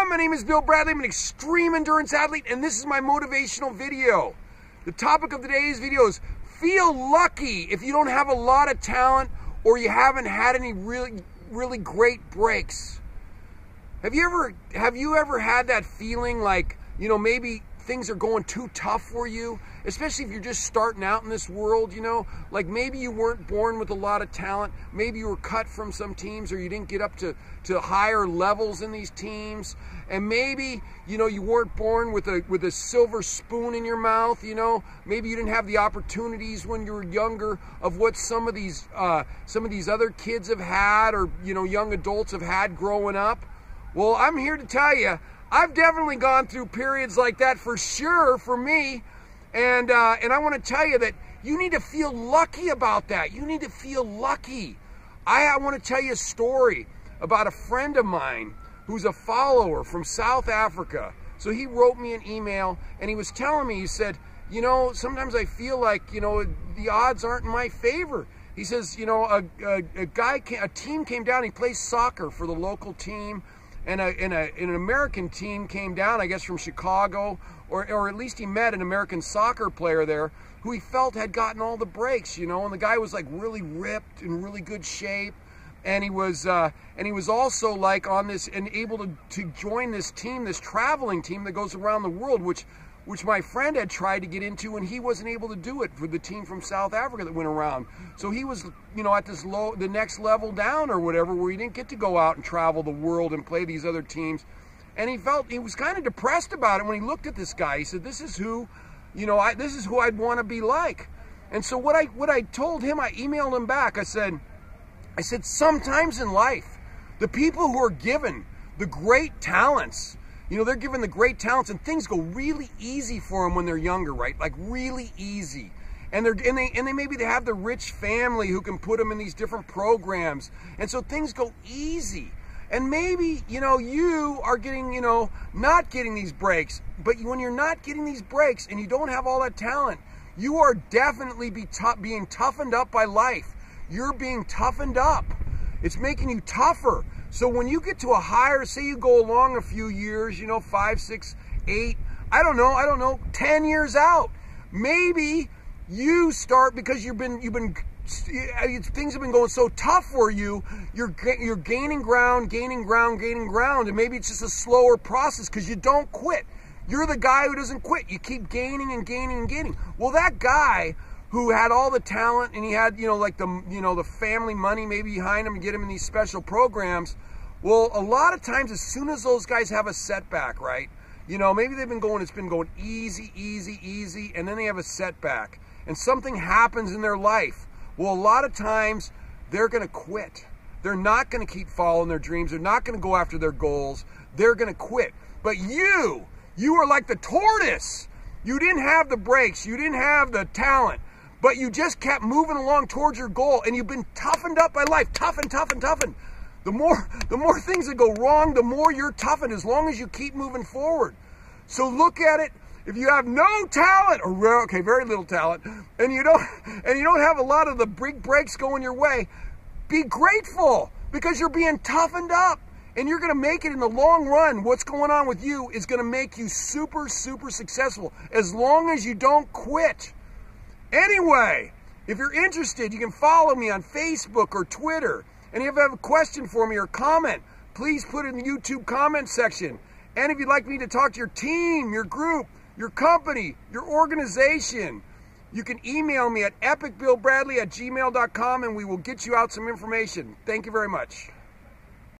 My name is Bill Bradley. I'm an extreme endurance athlete, and this is my motivational video. The topic of today's video is feel lucky if you don't have a lot of talent or you haven't had any really great breaks. Have you ever had that feeling like, maybe things are going too tough for you, especially if you're just starting out in this world, like maybe you weren't born with a lot of talent, maybe you were cut from some teams or you didn't get up to higher levels in these teams, and maybe, you weren't born with a silver spoon in your mouth, maybe you didn't have the opportunities when you were younger of what some of these other kids have had, or, young adults have had growing up. Well, I'm here to tell you, I've definitely gone through periods like that for sure for me, and I want to tell you that you need to feel lucky about that. You need to feel lucky. I want to tell you a story about a friend of mine who's a follower from South Africa. So he wrote me an email and he was telling me, he said, sometimes I feel like, the odds aren't in my favor. He says, a team came down, he plays soccer for the local team, and an American team came down, I guess from Chicago, or at least he met an American soccer player there who he felt had gotten all the breaks, and the guy was like really ripped, in really good shape, and he was also like on this and able to join this team, this traveling team that goes around the world, which my friend had tried to get into, and he wasn't able to do it for the team from South Africa that went around. So he was, at this the next level down or whatever, where he didn't get to go out and travel the world and play these other teams. And he was kind of depressed about it when he looked at this guy. He said, this is who, this is who I'd want to be like. And so what I told him, I emailed him back. I said, sometimes in life, the people who are given the great talents, they're given the great talents, and things go really easy for them when they're younger, right? Like really easy. And maybe they have the rich family who can put them in these different programs. And so things go easy. And maybe, you are getting, not getting these breaks. But when you're not getting these breaks and you don't have all that talent, you are definitely being toughened up by life. You're being toughened up. It's making you tougher. So when you get to a higher, say you go along a few years, 5, 6, 8, I don't know, 10 years out, maybe you start, because things have been going so tough for you, you're gaining ground, and maybe it's just a slower process because you don't quit. You're the guy who doesn't quit. You keep gaining and gaining and gaining. Well, that guy who had all the talent and he had, the family money maybe behind him to get him in these special programs. Well, a lot of times as soon as those guys have a setback, right? Maybe it's been going easy, and then they have a setback and something happens in their life. Well, a lot of times they're going to quit. They're not going to keep following their dreams. They're not going to go after their goals. They're going to quit. But you are like the tortoise. You didn't have the breaks. You didn't have the talent. But you just kept moving along towards your goal, and you've been toughened up by life. Toughened. The more things that go wrong, the more you're toughened, as long as you keep moving forward. So look at it. If you have no talent, or very little talent, and you don't have a lot of the big breaks going your way, be grateful, because you're being toughened up. And you're going to make it in the long run. What's going on with you is going to make you super, super successful, as long as you don't quit. Anyway, if you're interested, you can follow me on Facebook or Twitter. And if you have a question for me or comment, please put it in the YouTube comment section. And if you'd like me to talk to your team, your group, your company, your organization, you can email me at epicbillbradley@gmail.com, and we will get you out some information. Thank you very much.